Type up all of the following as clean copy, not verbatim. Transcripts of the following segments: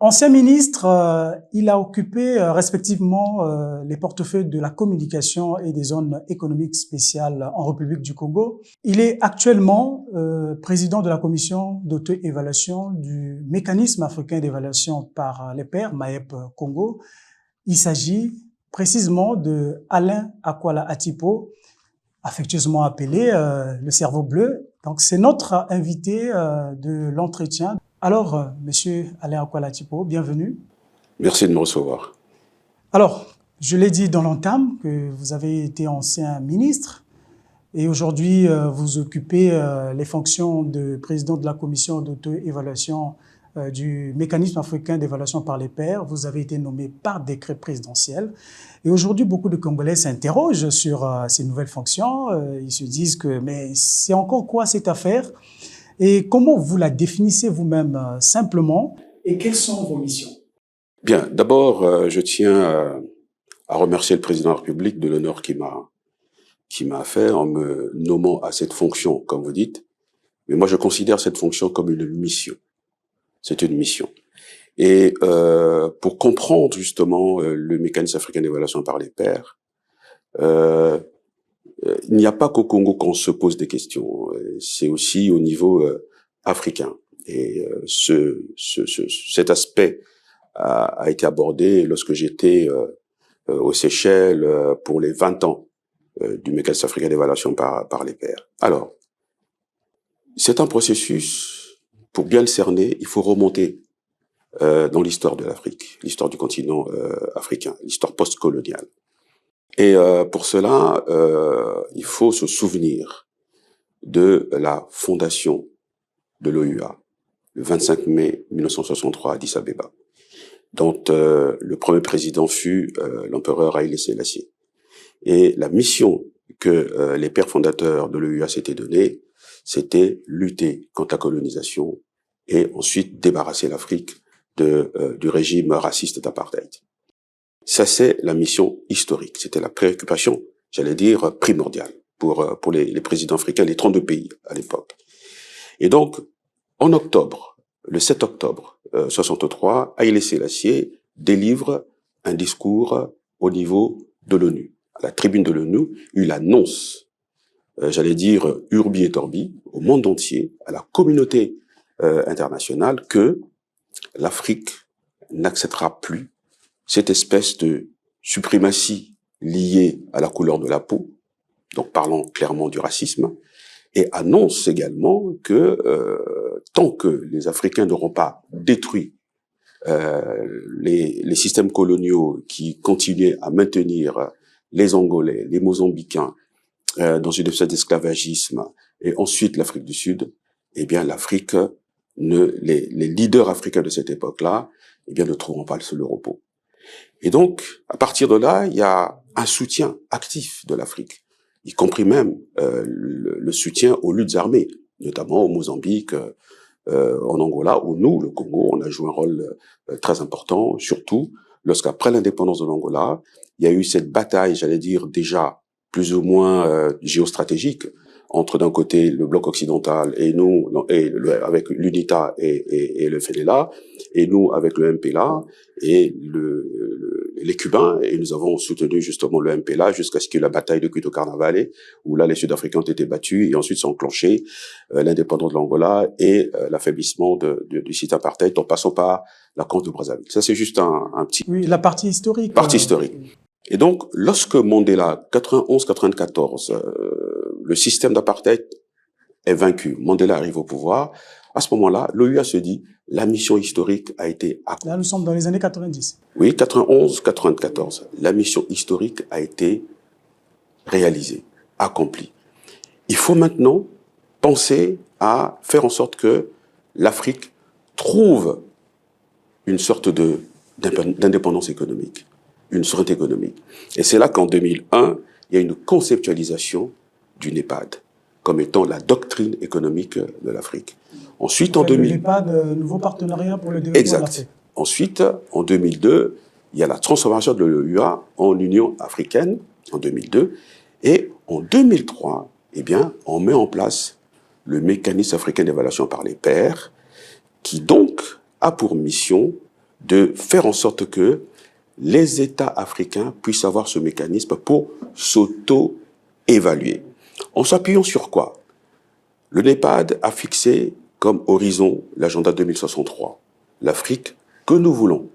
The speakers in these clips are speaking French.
Ancien ministre, il a occupé respectivement les portefeuilles de la communication et des zones économiques spéciales en République du Congo. Il est actuellement président de la commission d'auto-évaluation du mécanisme africain d'évaluation par les pairs, MAEP Congo. Il s'agit précisément de Alain Akwala Atipo, affectueusement appelé le cerveau bleu. Donc c'est notre invité de l'entretien. Alors, Monsieur Alain Akwala Atipo, bienvenue. Merci de me recevoir. Alors, je l'ai dit dans l'entame que vous avez été ancien ministre et aujourd'hui vous occupez les fonctions de président de la commission d'auto-évaluation du mécanisme africain d'évaluation par les pairs. Vous avez été nommé par décret présidentiel. Et aujourd'hui, beaucoup de Congolais s'interrogent sur ces nouvelles fonctions. Ils se disent que, mais c'est encore quoi cette affaire? Et comment vous la définissez vous-même simplement? Et quelles sont vos missions? Bien, d'abord, je tiens à remercier le président de la République de l'honneur qu'il m'a fait en me nommant à cette fonction, comme vous dites. Mais moi, je considère cette fonction comme une mission. C'est une mission. Et pour comprendre justement le mécanisme africain d'évaluation par les pairs, il n'y a pas qu'au Congo qu'on se pose des questions. C'est aussi au niveau africain. Et cet aspect a été abordé lorsque j'étais aux Seychelles pour les 20 ans du mécanisme africain d'évaluation par les pairs. Alors, c'est un processus, pour bien le cerner, il faut remonter dans l'histoire de l'Afrique, l'histoire du continent africain, l'histoire post-coloniale. Et pour cela, il faut se souvenir de la fondation de l'OUA, le 25 mai 1963 à Addis Abeba, dont le premier président fut l'empereur Haïlé Sélassié. Et la mission que les pères fondateurs de l'OUA s'étaient donnée, c'était lutter contre la colonisation et ensuite débarrasser l'Afrique du régime raciste d'apartheid. Ça, c'est la mission historique. C'était la préoccupation, j'allais dire, primordiale pour les présidents africains, les 32 pays à l'époque. Et donc, en octobre, le 7 octobre 63, Haïlé Sélassié délivre un discours au niveau de l'ONU. À la tribune de l'ONU, il annonce, j'allais dire, urbi et orbi, au monde entier, à la communauté internationale, que l'Afrique n'acceptera plus cette espèce de suprématie liée à la couleur de la peau, donc parlant clairement du racisme, et annonce également que tant que les Africains n'auront pas détruit les systèmes coloniaux qui continuaient à maintenir les Angolais, les Mozambicains dans une espèce d'esclavagisme, et ensuite l'Afrique du Sud, eh bien l'Afrique, les leaders africains de cette époque-là, eh bien ne trouveront pas le repos. Et donc, à partir de là, il y a un soutien actif de l'Afrique, y compris même le soutien aux luttes armées, notamment au Mozambique, en Angola, où nous, le Congo, on a joué un rôle très important, surtout lorsqu'après l'indépendance de l'Angola, il y a eu cette bataille, j'allais dire déjà plus ou moins géostratégique, entre d'un côté le bloc occidental et nous, avec l'UNITA et le FEDELA, et nous avec le MPLA et les Cubains, et nous avons soutenu justement le MPLA jusqu'à ce qu'il y ait la bataille de Cuito Carnavale, où là les Sud-Africains ont été battus, et ensuite s'est enclenché l'indépendance de l'Angola et l'affaiblissement du site apartheid en passant par la Congo de Brazzaville. Ça c'est juste un petit... Oui, la partie historique. Historique. Et donc, lorsque Mandela, 91-94, le système d'apartheid est vaincu, Mandela arrive au pouvoir, à ce moment-là, l'OUA se dit, la mission historique a été accomplie. Là, nous sommes dans les années 90. Oui, 91-94. La mission historique a été réalisée, accomplie. Il faut maintenant penser à faire en sorte que l'Afrique trouve une sorte d'indépendance économique, une souveraineté économique. Et c'est là qu'en 2001, il y a une conceptualisation du NEPAD comme étant la doctrine économique de l'Afrique. Ensuite, en 2000... Le NEPAD, nouveau partenariat pour le développement de l'Afrique. Ensuite, en 2002, il y a la transformation de l'OUA en Union africaine, en 2002. Et en 2003, eh bien, on met en place le mécanisme africain d'évaluation par les pairs, qui donc a pour mission de faire en sorte que les États africains puissent avoir ce mécanisme pour s'auto-évaluer. En s'appuyant sur quoi? Le NEPAD a fixé comme horizon l'agenda 2063, l'Afrique que nous voulons,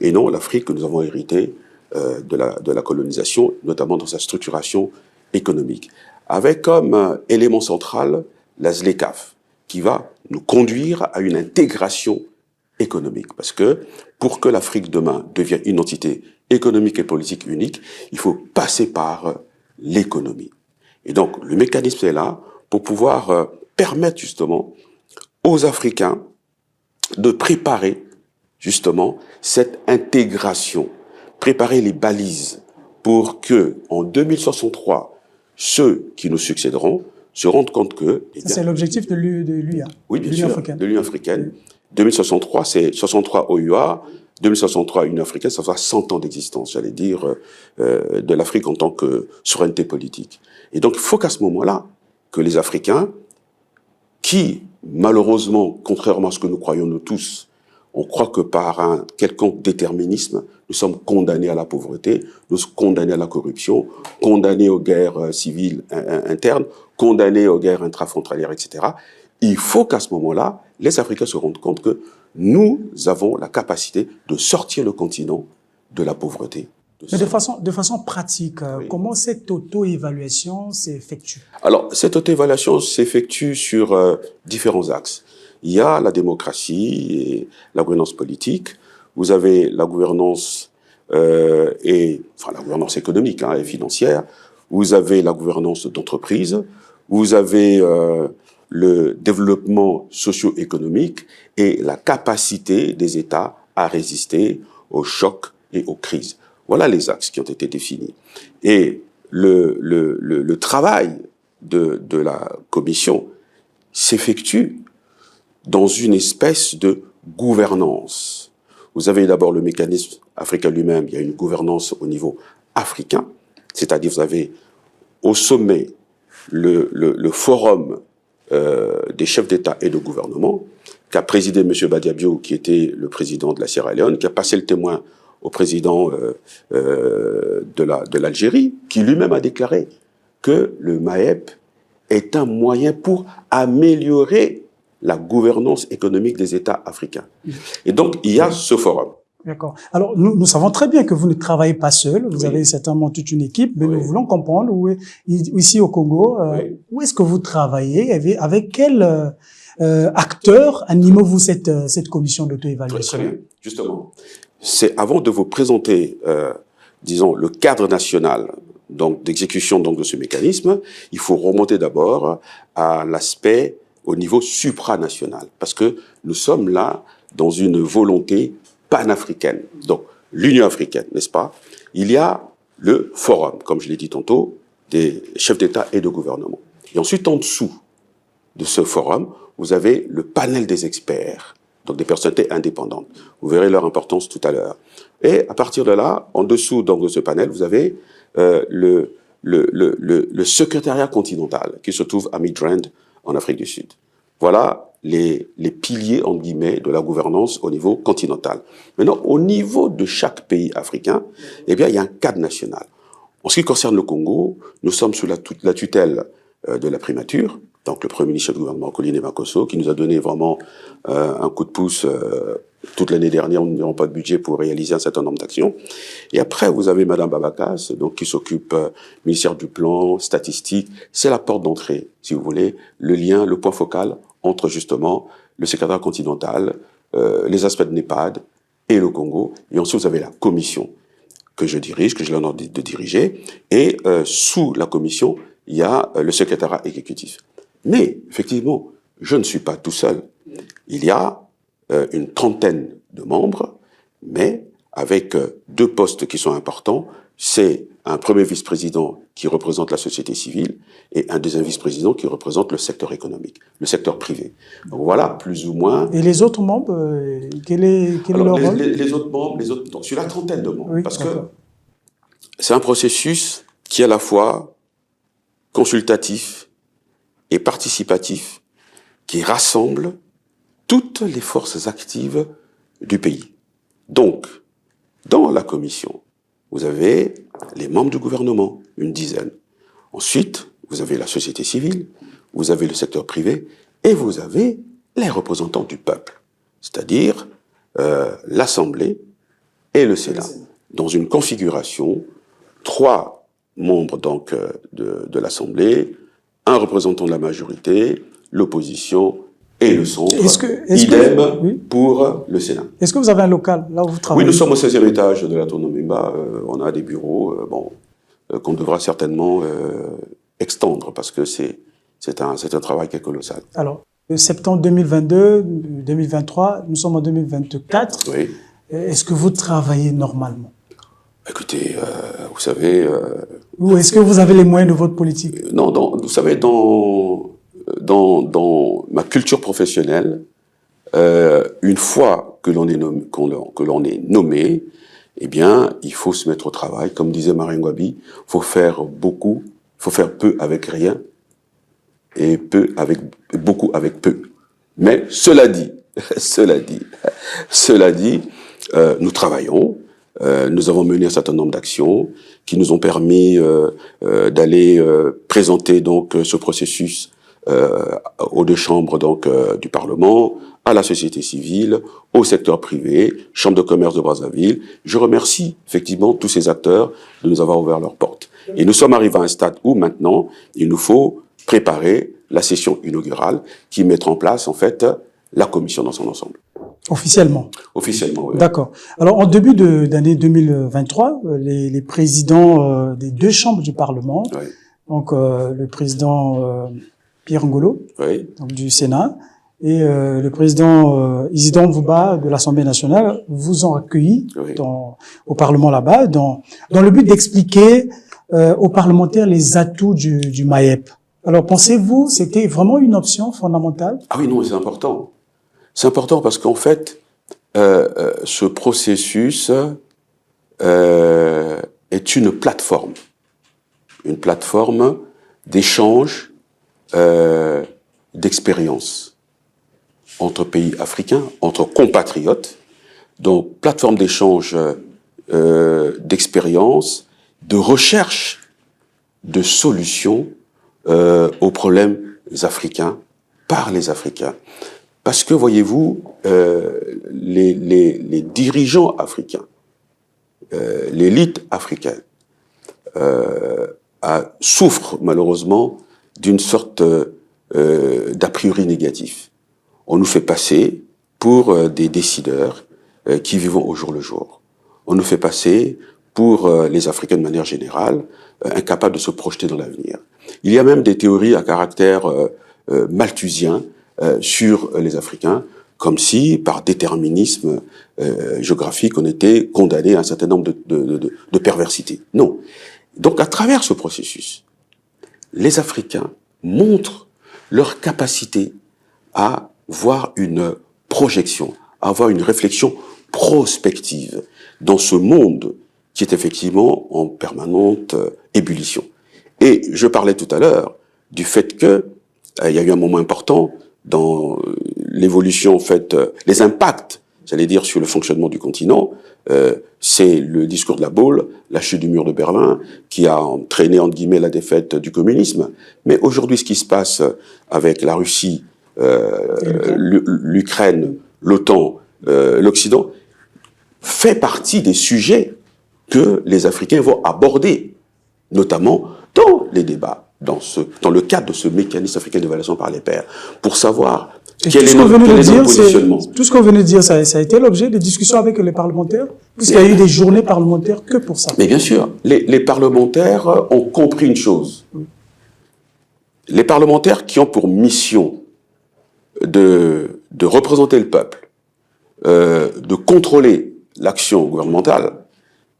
et non l'Afrique que nous avons héritée de la colonisation, notamment dans sa structuration économique, avec comme élément central la ZLECAf, qui va nous conduire à une intégration économique. Parce que pour que l'Afrique demain devienne une entité économique et politique unique, il faut passer par l'économie. Et donc le mécanisme est là pour pouvoir permettre justement aux Africains de préparer justement cette intégration, préparer les balises pour que en 2063, ceux qui nous succéderont se rendent compte que... c'est l'objectif de l'UA. Oui, bien sûr, de l'Union africaine. 2063, c'est 63 OUA, 2063 Union africaine, ça fera 100 ans d'existence, j'allais dire, de l'Afrique en tant que souveraineté politique. Et donc, il faut qu'à ce moment-là, que les Africains, qui, malheureusement, contrairement à ce que nous croyons nous tous, on croit que par un quelconque déterminisme, nous sommes condamnés à la pauvreté, nous sommes condamnés à la corruption, condamnés aux guerres civiles internes, condamnés aux guerres intrafrontalières, etc. Il faut qu'à ce moment-là, les Africains se rendent compte que nous avons la capacité de sortir le continent de la pauvreté. Mais de façon pratique, oui. Comment cette auto-évaluation s'effectue? Alors, cette auto-évaluation s'effectue sur différents axes. Il y a la démocratie et la gouvernance politique. Vous avez la gouvernance la gouvernance économique et financière. Vous avez la gouvernance d'entreprise. Vous avez le développement socio-économique et la capacité des États à résister aux chocs et aux crises. Voilà les axes qui ont été définis. Et le travail de la Commission s'effectue dans une espèce de gouvernance. Vous avez d'abord le mécanisme africain lui-même, il y a une gouvernance au niveau africain, c'est-à-dire vous avez au sommet le forum des chefs d'État et de gouvernement, qu'a présidé M. Badiabio, qui était le président de la Sierra Leone, qui a passé le témoin au président de l'Algérie, qui lui-même a déclaré que le MAEP est un moyen pour améliorer la gouvernance économique des États africains. Et donc, il y a ce forum. D'accord. Alors, nous savons très bien que vous ne travaillez pas seul. Vous avez certainement toute une équipe, mais nous voulons comprendre ici au Congo, où est-ce que vous travaillez, avec quel acteur animez-vous cette commission d'auto-évaluation? Très bien, justement. C'est avant de vous présenter, disons, le cadre national donc d'exécution de ce mécanisme, il faut remonter d'abord à l'aspect au niveau supranational, parce que nous sommes là dans une volonté panafricaine. Donc, l'Union africaine, n'est-ce pas? Il y a le forum, comme je l'ai dit tantôt, des chefs d'État et de gouvernement. Et ensuite, en dessous de ce forum, vous avez le panel des experts, donc des personnalités indépendantes. Vous verrez leur importance tout à l'heure. Et à partir de là, en dessous donc, de ce panel, vous avez le secrétariat continental qui se trouve à Midrand, en Afrique du Sud. Voilà les piliers, entre guillemets, de la gouvernance au niveau continental. Maintenant, au niveau de chaque pays africain, eh bien, il y a un cadre national. En ce qui concerne le Congo, nous sommes sous la tutelle de la primature, donc le Premier ministre du gouvernement, Colline Makosso, qui nous a donné vraiment un coup de pouce. Toute l'année dernière, nous n'aurons pas de budget pour réaliser un certain nombre d'actions. Et après, vous avez Madame Babakas, donc qui s'occupe ministère du plan, statistique. C'est la porte d'entrée, si vous voulez, le lien, le point focal entre justement le secrétaire continental, les aspects de NEPAD et le Congo. Et ensuite, vous avez la commission que je dirige, que j'ai l'honneur de diriger. Et sous la commission, il y a le secrétariat exécutif. Mais, effectivement, je ne suis pas tout seul. Il y a une trentaine de membres, mais avec deux postes qui sont importants. C'est un premier vice-président qui représente la société civile et un deuxième vice-président qui représente le secteur économique, le secteur privé. Donc voilà, plus ou moins. Et les autres membres, quel est leur rôle? Les autres membres, donc sur la trentaine de membres, parce que c'est un processus qui est à la fois consultatif et participatif, qui rassemble toutes les forces actives du pays. Donc, dans la commission, vous avez les membres du gouvernement, une dizaine. Ensuite, vous avez la société civile, vous avez le secteur privé, et vous avez les représentants du peuple, c'est-à-dire l'Assemblée et le Sénat, dans une configuration, 3 membres donc de l'Assemblée, un représentant de la majorité, l'opposition et le centre. Idem pour le Sénat. Est-ce que vous avez un local là où vous travaillez? Oui, nous sommes au 16e étage de la Tour Nomemba. On a des bureaux qu'on devra certainement extendre parce que c'est un travail qui est colossal. Alors, septembre 2022, 2023, nous sommes en 2024. Oui. Est-ce que vous travaillez normalement? Écoutez, vous savez... Ou est-ce que vous avez les moyens de votre politique? Non, vous savez, dans ma culture professionnelle, une fois que l'on est nommé, eh bien, il faut se mettre au travail. Comme disait Marien Ngouabi, faut faire peu avec rien et beaucoup avec peu. Mais cela dit, nous travaillons. Nous avons mené un certain nombre d'actions qui nous ont permis d'aller présenter donc ce processus aux 2 chambres donc du Parlement, à la société civile, au secteur privé, Chambre de commerce de Brazzaville. Je remercie effectivement tous ces acteurs de nous avoir ouvert leurs portes. Et nous sommes arrivés à un stade où maintenant il nous faut préparer la session inaugurale qui mettra en place en fait la commission dans son ensemble. Officiellement? Officiellement, oui. D'accord. Alors, en début d'année 2023, les présidents des 2 chambres du Parlement, Oui. donc le président Pierre Ngolo, Oui. donc du Sénat, et le président Isidore Mvouba de l'Assemblée nationale vous ont accueilli Oui. au Parlement là-bas, dans le but d'expliquer aux parlementaires les atouts du MAEP. Alors, pensez-vous, c'était vraiment une option fondamentale? Ah oui, non, c'est important. C'est important parce qu'en fait, ce processus est une plateforme d'échange, d'expérience entre pays africains, entre compatriotes. Donc, plateforme d'échange, d'expérience, de recherche de solutions aux problèmes africains par les Africains. Parce que, voyez-vous, les dirigeants africains, l'élite africaine, souffrent malheureusement d'une sorte d'a priori négatif. On nous fait passer pour des décideurs qui vivent au jour le jour. On nous fait passer pour les Africains de manière générale, incapables de se projeter dans l'avenir. Il y a même des théories à caractère malthusien sur les Africains, comme si, par déterminisme géographique, on était condamné à un certain nombre de perversités. Non. Donc, à travers ce processus, les Africains montrent leur capacité à voir une projection, à avoir une réflexion prospective dans ce monde qui est effectivement en permanente ébullition. Et je parlais tout à l'heure du fait que il y a eu un moment important dans l'évolution, en fait, les impacts, j'allais dire, sur le fonctionnement du continent. C'est le discours de la Baule, la chute du mur de Berlin, qui a entraîné, entre guillemets, la défaite du communisme. Mais aujourd'hui, ce qui se passe avec la Russie, l'Ukraine, l'OTAN, l'Occident, fait partie des sujets que les Africains vont aborder, notamment dans les débats, dans le cadre de ce mécanisme africain d'évaluation par les pairs, pour savoir quel est notre positionnement. Tout ce qu'on venait de dire, ça a été l'objet des discussions avec les parlementaires, puisqu'il y a eu des journées parlementaires que pour ça. Mais bien sûr, les parlementaires ont compris une chose. Les parlementaires qui ont pour mission de représenter le peuple, de contrôler l'action gouvernementale.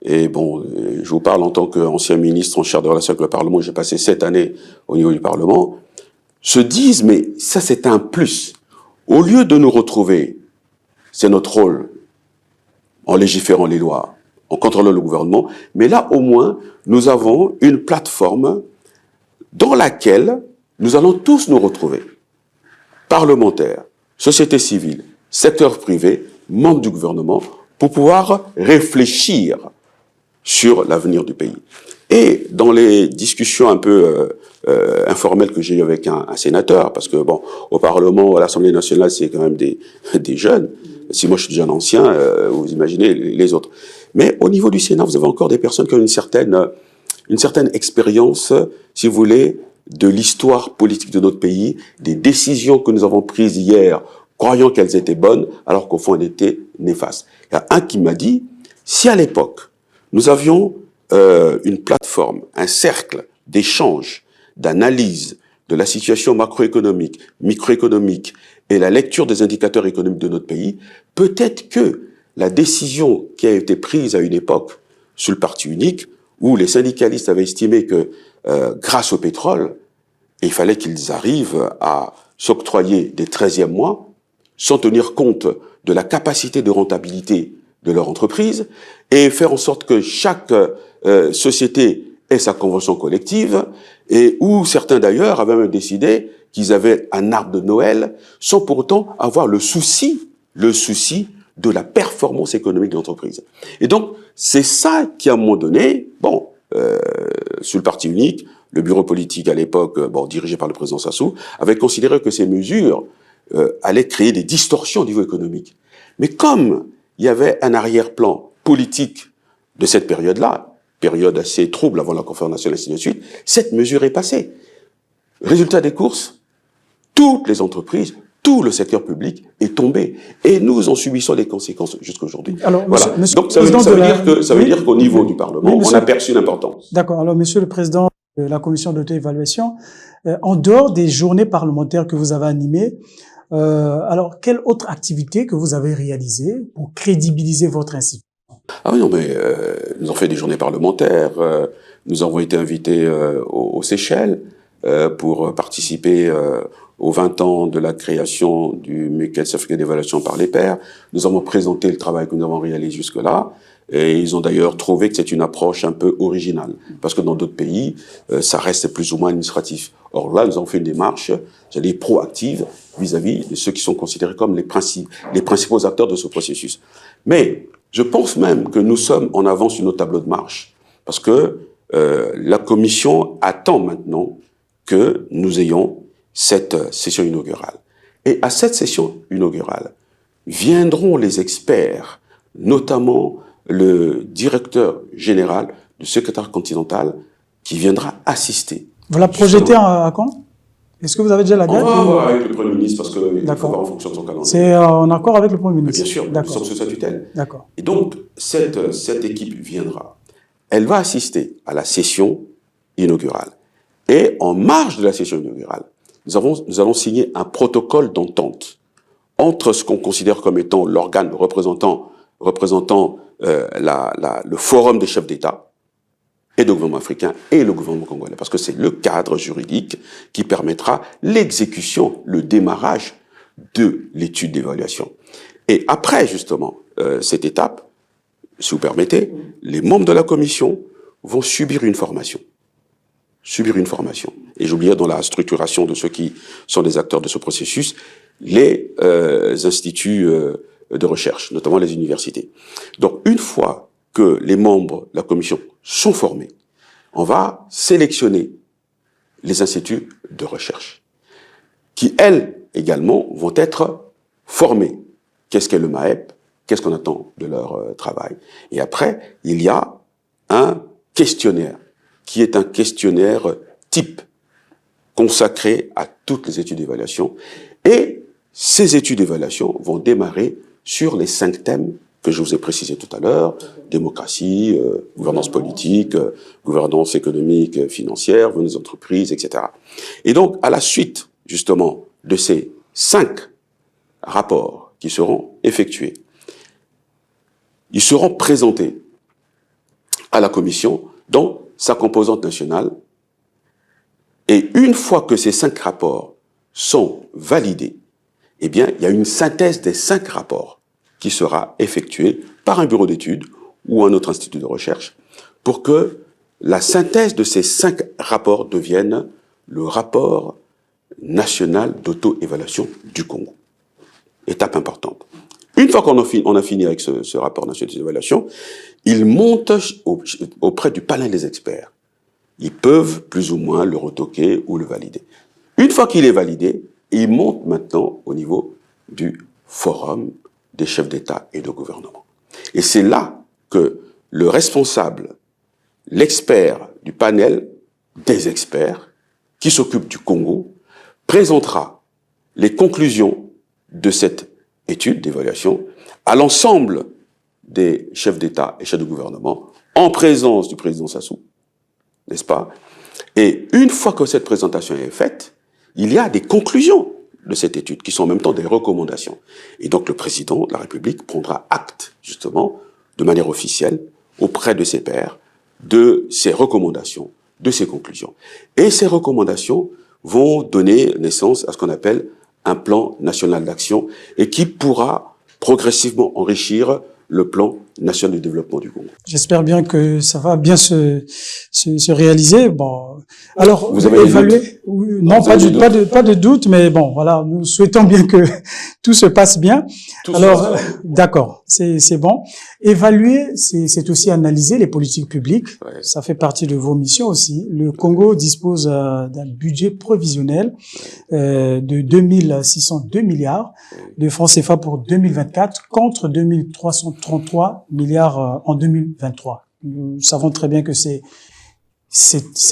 Et bon, je vous parle en tant qu'ancien ministre en charge des relations avec le Parlement, j'ai passé 7 années au niveau du Parlement, se disent, mais ça c'est un plus. Au lieu de nous retrouver, c'est notre rôle, en légiférant les lois, en contrôlant le gouvernement, mais là au moins, nous avons une plateforme dans laquelle nous allons tous nous retrouver. Parlementaires, société civile, secteur privé, membres du gouvernement, pour pouvoir réfléchir sur l'avenir du pays. Et dans les discussions un peu informelles que j'ai eues avec un sénateur, parce que bon, au Parlement, à l'Assemblée nationale, c'est quand même des jeunes. Si moi je suis déjà un ancien, vous imaginez les autres. Mais au niveau du Sénat, vous avez encore des personnes qui ont une certaine expérience, si vous voulez, de l'histoire politique de notre pays, des décisions que nous avons prises hier, croyant qu'elles étaient bonnes, alors qu'au fond elles étaient néfastes. Il y a un qui m'a dit, si à l'époque, nous avions une plateforme, un cercle d'échange, d'analyse de la situation macroéconomique, microéconomique et la lecture des indicateurs économiques de notre pays, peut-être que la décision qui a été prise à une époque sous le parti unique, où les syndicalistes avaient estimé que grâce au pétrole, il fallait qu'ils arrivent à s'octroyer des 13e mois, sans tenir compte de la capacité de rentabilité de leur entreprise, et faire en sorte que chaque société ait sa convention collective, et où certains d'ailleurs avaient même décidé qu'ils avaient un arbre de Noël, sans pour autant avoir le souci de la performance économique de l'entreprise. Et donc, c'est ça qui, à un moment donné, bon, sous le parti unique, le bureau politique à l'époque, bon, dirigé par le président Sassou, avait considéré que ces mesures allaient créer des distorsions au niveau économique. Mais comme il y avait un arrière-plan politique de cette période-là, période assez trouble avant la conférence nationale, ainsi de suite, cette mesure est passée. Résultat des courses, toutes les entreprises, tout le secteur public est tombé. Et nous en subissons les conséquences jusqu'à aujourd'hui. Alors, voilà. monsieur Donc ça veut dire qu'au niveau du Parlement, on a perçu l'importance. D'accord. Alors, monsieur le président de la commission d'auto-évaluation, en dehors des journées parlementaires que vous avez animées, alors, quelle autre activité que vous avez réalisée pour crédibiliser votre institution? Ah oui, non, mais nous avons fait des journées parlementaires, nous avons été invités aux Seychelles pour participer aux 20 ans de la création du mécanisme africain d'évaluation par les pairs. Nous avons présenté le travail que nous avons réalisé jusque-là, et ils ont d'ailleurs trouvé que c'est une approche un peu originale, parce que dans d'autres pays, ça reste plus ou moins administratif. Or là, nous avons fait une démarche, j'allais dire, proactive vis-à-vis de ceux qui sont considérés comme les principaux acteurs de ce processus. Mais je pense même que nous sommes en avance sur notre tableau de marche, parce que la Commission attend maintenant que nous ayons cette session inaugurale. Et à cette session inaugurale, viendront les experts, notamment le directeur général du secrétaire continental, qui viendra assister. Vous la projetez à quand? Est-ce que vous avez déjà la date? On va voir avec le Premier ministre, parce qu'il faut voir en fonction de son calendrier. C'est en accord avec le Premier ministre? Bien sûr, nous sommes sous sa tutelle. D'accord. Et donc, cette équipe viendra. Elle va assister à la session inaugurale. Et en marge de la session inaugurale, nous allons signer un protocole d'entente entre ce qu'on considère comme étant l'organe représentant le forum des chefs d'État et de gouvernement africain et le gouvernement congolais, parce que c'est le cadre juridique qui permettra l'exécution, le démarrage de l'étude d'évaluation. Et après, justement, cette étape, si vous permettez, les membres de la commission vont subir une formation. Et j'oubliais dans la structuration de ceux qui sont des acteurs de ce processus, les instituts de recherche, notamment les universités. Donc, une fois que les membres de la commission sont formés, on va sélectionner les instituts de recherche, qui, elles, également, vont être formés. Qu'est-ce qu'est le MAEP? Qu'est-ce qu'on attend de leur travail? Et après, il y a un questionnaire, qui est un questionnaire type, consacré à toutes les études d'évaluation. Et ces études d'évaluation vont démarrer sur les 5 thèmes que je vous ai précisés tout à l'heure: démocratie, gouvernance politique, gouvernance économique, financière, gouvernance des entreprises, etc. Et donc, à la suite, justement, de ces 5 rapports qui seront effectués, ils seront présentés à la Commission dans sa composante nationale. Et une fois que ces 5 rapports sont validés, eh bien, il y a une synthèse des 5 rapports qui sera effectuée par un bureau d'études ou un autre institut de recherche pour que la synthèse de ces 5 rapports devienne le rapport national d'auto-évaluation du Congo. Étape importante. Une fois on a fini avec ce rapport national d'évaluation, il monte auprès du panel des experts. Ils peuvent plus ou moins le retoquer ou le valider. Une fois qu'il est validé, il monte maintenant au niveau du forum des chefs d'État et de gouvernement. Et c'est là que le responsable, l'expert du panel des experts qui s'occupe du Congo, présentera les conclusions de cette étude d'évaluation à l'ensemble des chefs d'État et chefs de gouvernement, en présence du président Sassou, n'est-ce pas? Et une fois que cette présentation est faite, il y a des conclusions de cette étude, qui sont en même temps des recommandations. Et donc le président de la République prendra acte, justement, de manière officielle, auprès de ses pairs, de ces recommandations, de ces conclusions. Et ces recommandations vont donner naissance à ce qu'on appelle un plan national d'action et qui pourra progressivement enrichir le plan national de développement du Congo. J'espère bien que ça va bien se réaliser. Bon, alors vous avez évaluer, non, pas de doute, mais bon, voilà, nous souhaitons bien que tout se passe bien. Alors, d'accord, c'est bon. Évaluer, c'est aussi analyser les politiques publiques. Ouais. Ça fait partie de vos missions aussi. Le Congo dispose d'un budget prévisionnel de 2602 milliards de francs CFA pour 2024 contre 2333 milliards en 2023. Nous savons très bien que c'est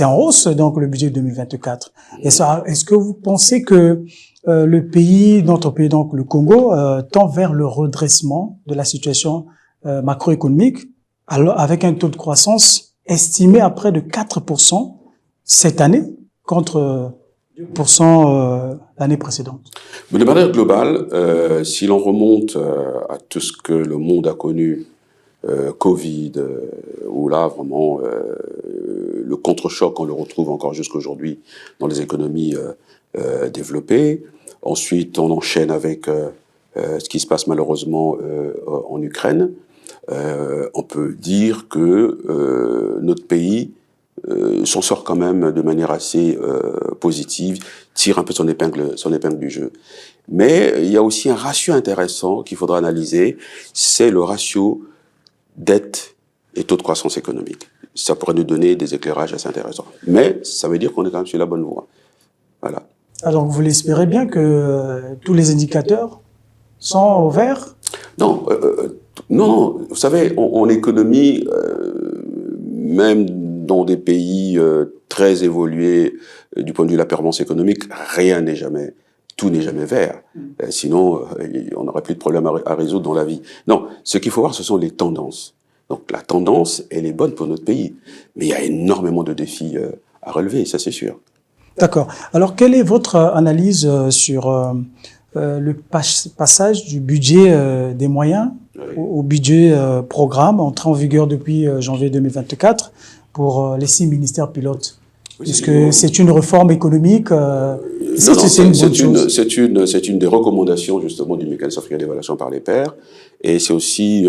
en hausse, donc, le budget de 2024. Est-ce que vous pensez que notre pays, donc le Congo, tend vers le redressement de la situation macroéconomique, alors, avec un taux de croissance estimé à près de 4% cette année, contre 2% l'année précédente? Mais de manière globale, si l'on remonte à tout ce que le monde a connu, Covid, où là, vraiment, le contre-choc, on le retrouve encore jusqu'à aujourd'hui dans les économies développées. Ensuite, on enchaîne avec ce qui se passe malheureusement en Ukraine. On peut dire que notre pays s'en sort quand même de manière assez positive, tire un peu son épingle du jeu. Mais il y a aussi un ratio intéressant qu'il faudra analyser, c'est le ratio dette et taux de croissance économique. Ça pourrait nous donner des éclairages assez intéressants. Mais ça veut dire qu'on est quand même sur la bonne voie. Voilà. Alors, vous l'espérez bien que tous les indicateurs sont au vert? Non, non. Vous savez, en économie, même dans des pays très évolués du point de vue de la performance économique, tout n'est jamais vert. Sinon, on n'aurait plus de problèmes à résoudre dans la vie. Non, ce qu'il faut voir, ce sont les tendances. Donc la tendance, elle est bonne pour notre pays. Mais il y a énormément de défis à relever, ça c'est sûr. D'accord. Alors, quelle est votre analyse sur le passage du budget des moyens au budget programme, entré en vigueur depuis janvier 2024 pour les 6 ministères pilotes? Oui, est-ce que c'est une réforme économique? C'est une des recommandations justement du mécanisme africain d'évaluation par les pairs, et c'est aussi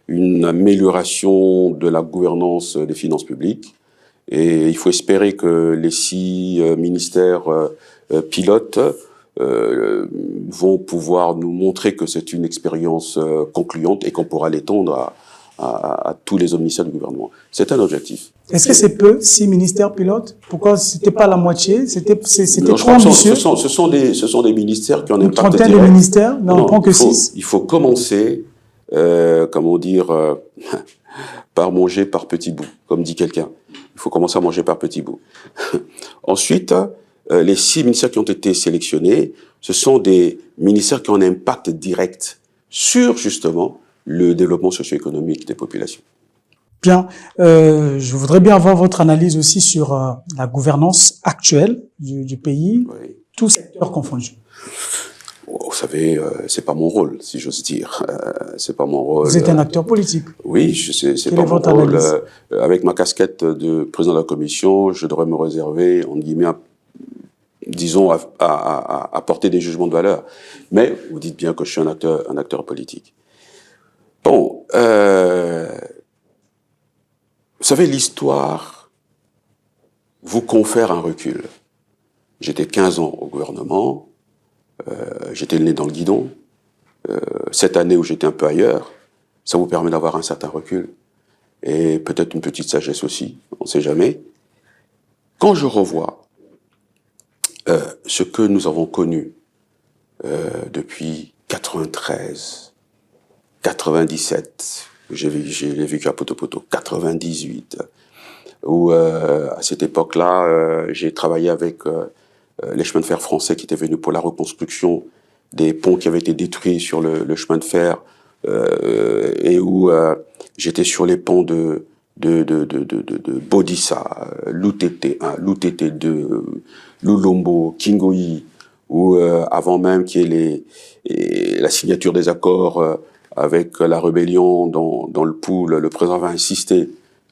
une amélioration de la gouvernance des finances publiques. Et il faut espérer que les 6 ministères pilotes vont pouvoir nous montrer que c'est une expérience concluante et qu'on pourra l'étendre à tous les autres ministères du gouvernement. C'est un objectif. Est-ce que c'est peu, 6 ministères pilotes? Pourquoi c'était pas la moitié? C'était trop ambitieux. Ce sont des ministères qui ont un impact direct. Une trentaine de ministères, mais on ne prend que 6. Il faut commencer, comment dire, par manger par petits bouts, comme dit quelqu'un. Il faut commencer à manger par petits bouts. Ensuite, les 6 ministères qui ont été sélectionnés, ce sont des ministères qui ont un impact direct sur, justement, le développement socio-économique des populations. Bien, je voudrais bien avoir votre analyse aussi sur la gouvernance actuelle du pays, oui. Tous secteurs confondus. Vous savez, c'est pas mon rôle, si j'ose dire. C'est pas mon rôle. Vous êtes un acteur politique. Oui, c'est pas mon rôle. Avec ma casquette de président de la commission, je devrais me réserver, entre guillemets, disons, à porter des jugements de valeur. Mais vous dites bien que je suis un acteur politique. Bon, vous savez, l'histoire vous confère un recul. J'étais 15 ans au gouvernement, j'étais le nez dans le guidon, cette année où j'étais un peu ailleurs, ça vous permet d'avoir un certain recul et peut-être une petite sagesse aussi, on ne sait jamais. Quand je revois ce que nous avons connu depuis 93, 97, j'ai vécu à Poto-Poto, 98, où à cette époque-là, j'ai travaillé avec les chemins de fer français qui étaient venus pour la reconstruction des ponts qui avaient été détruits sur le chemin de fer, et où j'étais sur les ponts de Bodissa, Lutete 1, Lutete 2, Lulombo, Kingoyi, où avant même qu'il y ait la signature des accords avec la rébellion dans le pool, le président va insister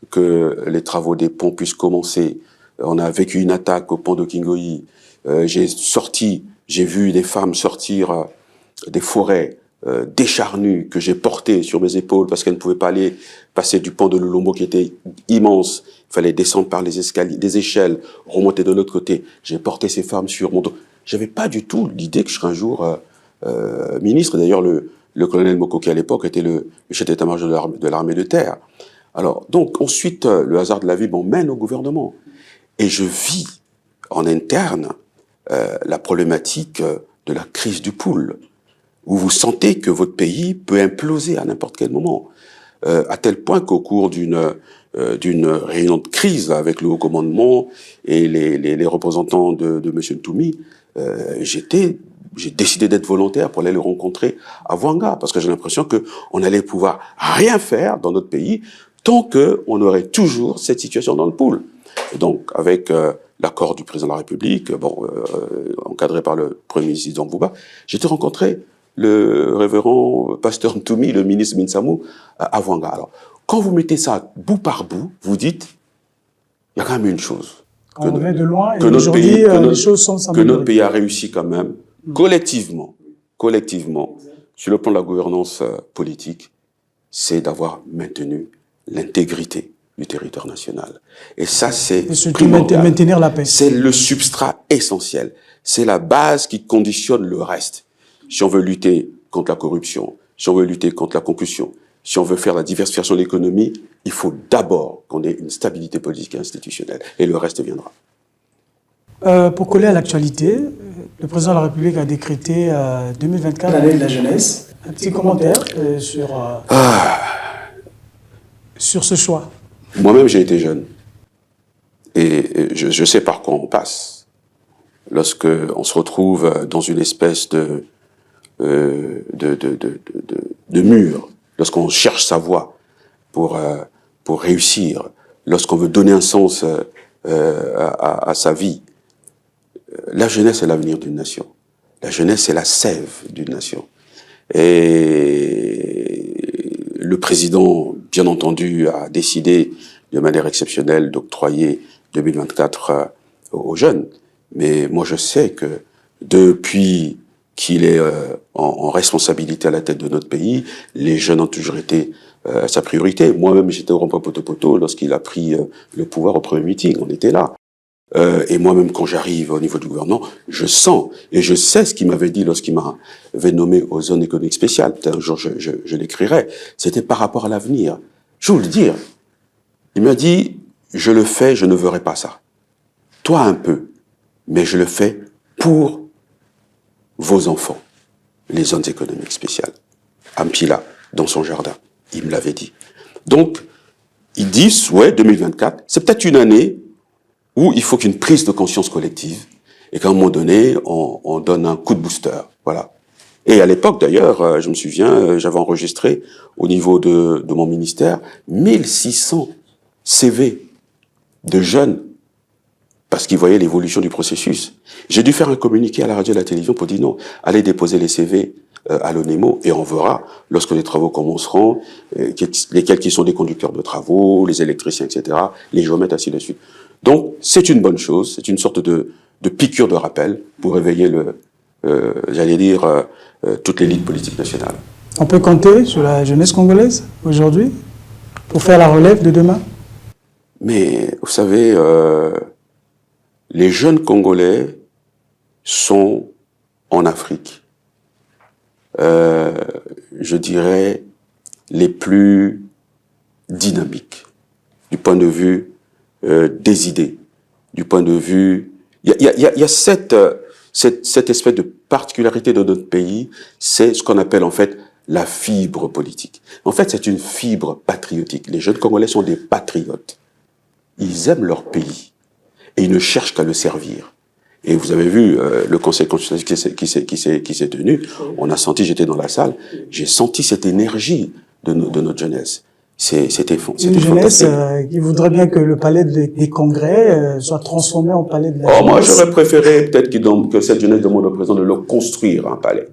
que les travaux des ponts puissent commencer. On a vécu une attaque au pont de Kingoyi. J'ai vu des femmes sortir des forêts décharnues que j'ai portées sur mes épaules parce qu'elles ne pouvaient pas aller passer du pont de Lulombo qui était immense. Il fallait descendre par les escaliers, des échelles, remonter de l'autre côté. J'ai porté ces femmes sur mon dos. J'avais pas du tout l'idée que je serais un jour ministre. D'ailleurs, le colonel Mokoki à l'époque était le chef d'état-major de l'armée de terre. Alors, donc, ensuite, le hasard de la vie m'emmène au gouvernement. Et je vis en interne la problématique de la crise du pool, où vous sentez que votre pays peut imploser à n'importe quel moment, à tel point qu'au cours d'une réunion de crise là, avec le haut commandement et les représentants de M. Ntoumi, j'ai décidé d'être volontaire pour aller le rencontrer à Vouanga, parce que j'ai l'impression qu'on allait pouvoir rien faire dans notre pays tant qu'on aurait toujours cette situation dans le pool. Et donc, avec l'accord du président de la République, encadré par le Premier ministre Idan Bouba, j'ai été rencontrer le révérend pasteur Ntoumi, le ministre Minsamou, à Vouanga. Alors, quand vous mettez ça bout par bout, vous dites, il y a quand même une chose. On vient de loin et aujourd'hui, les choses sont s'améliorer. Que notre pays a réussi quand même, collectivement, sur le plan de la gouvernance politique, c'est d'avoir maintenu l'intégrité du territoire national. Et ça, c'est primordial. Maintenir la paix. C'est le substrat essentiel. C'est la base qui conditionne le reste. Si on veut lutter contre la corruption, si on veut lutter contre la concussion, si on veut faire la diversification de l'économie, il faut d'abord qu'on ait une stabilité politique et institutionnelle. Et le reste viendra. Pour coller à l'actualité, le président de la République a décrété 2024 l'année de la jeunesse. Un petit commentaire sur ce choix. Moi-même, j'ai été jeune. Et je sais par quoi on passe. Lorsque on se retrouve dans une espèce de mur, lorsqu'on cherche sa voie pour réussir, lorsqu'on veut donner un sens à sa vie, la jeunesse est l'avenir d'une nation. La jeunesse est la sève d'une nation. Et le président, bien entendu, a décidé de manière exceptionnelle d'octroyer 2024 aux jeunes. Mais moi, je sais que depuis qu'il est en responsabilité à la tête de notre pays, les jeunes ont toujours été sa priorité. Moi-même, j'étais au rond-point Poto-Poto lorsqu'il a pris le pouvoir au premier meeting. On était là. Et moi-même, quand j'arrive au niveau du gouvernement, je sens et je sais ce qu'il m'avait dit lorsqu'il m'avait nommé aux zones économiques spéciales. Peut-être un jour, je l'écrirai. C'était par rapport à l'avenir. Je vais vous le dire. Il m'a dit, je le fais, je ne verrai pas ça. Toi, un peu. Mais je le fais pour vos enfants. Les zones économiques spéciales. Ampila, dans son jardin. Il me l'avait dit. Donc, ils disent, ouais, 2024, c'est peut-être une année où il faut qu'une prise de conscience collective et qu'à un moment donné, on donne un coup de booster. Voilà. Et à l'époque, d'ailleurs, je me souviens, j'avais enregistré au niveau de mon ministère 1600 CV de jeunes parce qu'ils voyaient l'évolution du processus. J'ai dû faire un communiqué à la radio et à la télévision pour dire non, allez déposer les CV à l'ONEMO et on verra lorsque les travaux commenceront, lesquels qui sont des conducteurs de travaux, les électriciens, etc., les géomètres, ainsi de suite. Donc, c'est une bonne chose, c'est une sorte de piqûre de rappel pour réveiller toute l'élite politique nationale. On peut compter sur la jeunesse congolaise aujourd'hui pour faire la relève de demain? Mais, vous savez, les jeunes Congolais sont en Afrique. je dirais, les plus dynamiques, du point de vue des idées, du point de vue... Il y a cette espèce de particularité de notre pays, c'est ce qu'on appelle en fait la fibre politique. En fait, c'est une fibre patriotique. Les jeunes Congolais sont des patriotes. Ils aiment leur pays et ils ne cherchent qu'à le servir. Et vous avez vu le Conseil constitutionnel qui s'est tenu. On a senti, j'étais dans la salle, j'ai senti cette énergie de notre jeunesse. C'était une jeunesse qui voudrait bien que le palais des congrès soit transformé en palais de la jeunesse. Moi, j'aurais préféré peut-être que cette jeunesse demande au président de leur construire un palais.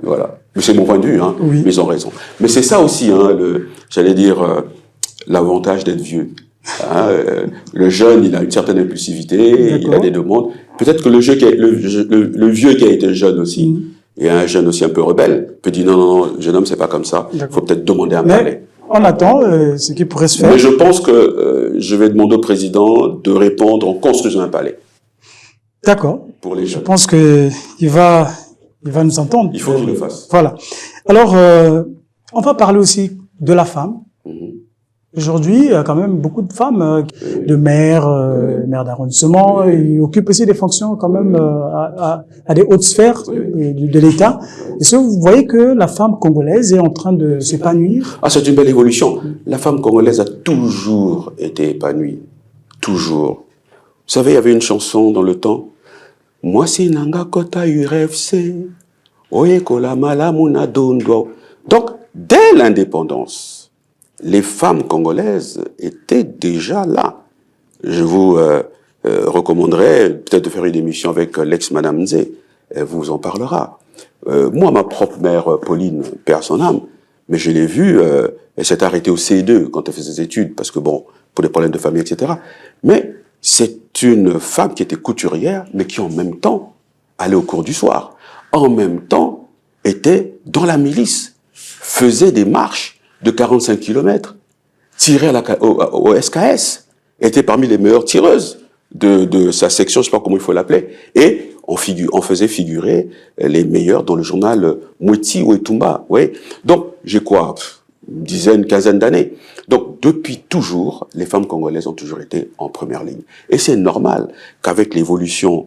Voilà. C'est mon point de vue, hein, oui. Mais ils ont raison. Mais c'est ça aussi, hein, j'allais dire, l'avantage d'être vieux. Hein, le jeune, il a une certaine impulsivité, il a des demandes. Peut-être que le vieux qui a été jeune aussi, et un jeune aussi un peu rebelle, peut dire non, jeune homme, c'est pas comme ça. Il faut peut-être demander un palais. On attend ce qui pourrait se faire. Mais je pense que je vais demander au président de répondre en construisant un palais. D'accord. Pour les jeunes. Je pense que il va nous entendre. Il faut qu'il le fasse. Voilà. Alors, on va parler aussi de la femme. Aujourd'hui, il y a quand même beaucoup de femmes, de maires, maires d'arrondissement, ils occupent aussi des fonctions quand même à des hautes sphères de l'État. Est-ce que vous voyez que la femme congolaise est en train de s'épanouir? Ah, c'est une belle évolution. La femme congolaise a toujours été épanouie. Toujours. Vous savez, il y avait une chanson dans le temps. Moi, c'est Nanga Kota URFC. Oyekola Malamuna Dondo. Donc, dès l'indépendance, les femmes congolaises étaient déjà là. Je vous recommanderais peut-être de faire une émission avec l'ex-madame Nzé. Elle vous en parlera. Moi, ma propre mère, Pauline, paix à son âme, mais je l'ai vue, elle s'est arrêtée au CE2 quand elle faisait ses études, parce que bon, pour des problèmes de famille, etc. Mais c'est une femme qui était couturière, mais qui en même temps allait au cours du soir. En même temps, était dans la milice, faisait des marches de 45 km, tirait au SKS, était parmi les meilleures tireuses de sa section, je sais pas comment il faut l'appeler, et on faisait figurer les meilleurs dans le journal Mweti ou Etumba. Ouais. Donc, j'ai quoi, une dizaine, quinzaine d'années. Donc, depuis toujours, les femmes congolaises ont toujours été en première ligne. Et c'est normal qu'avec l'évolution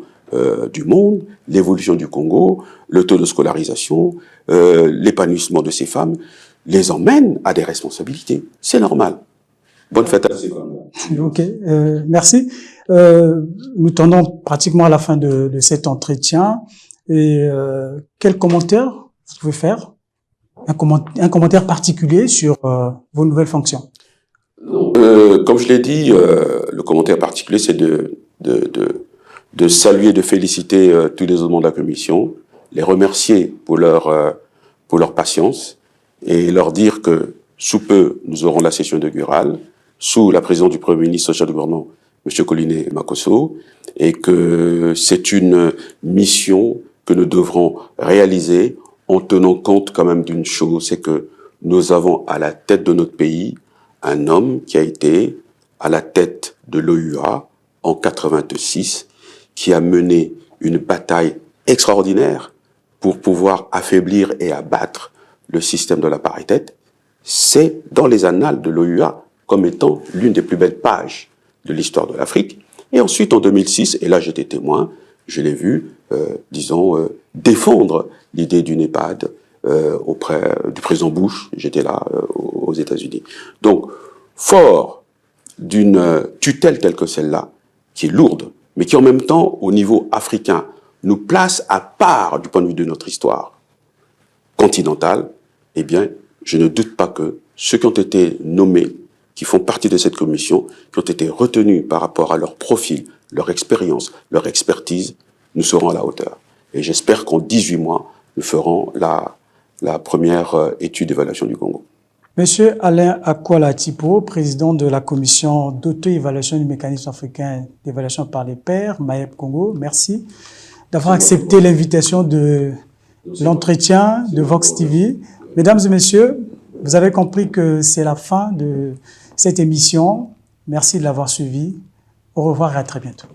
du monde, l'évolution du Congo, le taux de scolarisation, l'épanouissement de ces femmes, les emmène à des responsabilités. C'est normal. Bonne fête à ces femmes. Ok, merci. Nous tendons pratiquement à la fin de cet entretien. Et quel commentaire vous pouvez faire? Un commentaire particulier sur vos nouvelles fonctions? Comme je l'ai dit, le commentaire particulier, c'est de saluer, de féliciter tous les autres membres de la commission, les remercier pour leur patience, et leur dire que sous peu, nous aurons la session inaugurale sous la présidence du Premier ministre social du gouvernement, M. Collinet Makosso, et que c'est une mission que nous devrons réaliser en tenant compte quand même d'une chose, c'est que nous avons à la tête de notre pays un homme qui a été à la tête de l'OUA en 86, qui a mené une bataille extraordinaire pour pouvoir affaiblir et abattre le système de l'apartheid. C'est dans les annales de l'OUA comme étant l'une des plus belles pages de l'histoire de l'Afrique. Et ensuite, en 2006, et là j'étais témoin, je l'ai vu, défendre l'idée d'une EHPAD auprès du président Bush, j'étais là aux États-Unis. Donc, fort d'une tutelle telle que celle-là, qui est lourde, mais qui en même temps, au niveau africain, nous place à part du point de vue de notre histoire continentale, eh bien, je ne doute pas que ceux qui ont été nommés, qui font partie de cette commission, qui ont été retenus par rapport à leur profil, leur expérience, leur expertise, nous serons à la hauteur. Et j'espère qu'en 18 mois, nous ferons la première étude d'évaluation du Congo. Monsieur Alain Akwala-Tipo, président de la commission d'auto-évaluation du mécanisme africain d'évaluation par les pairs, MAEP Congo, merci d'avoir accepté l'invitation de l'entretien de Vox TV. Mesdames et messieurs, vous avez compris que c'est la fin de cette émission. Merci de l'avoir suivi. Au revoir et à très bientôt.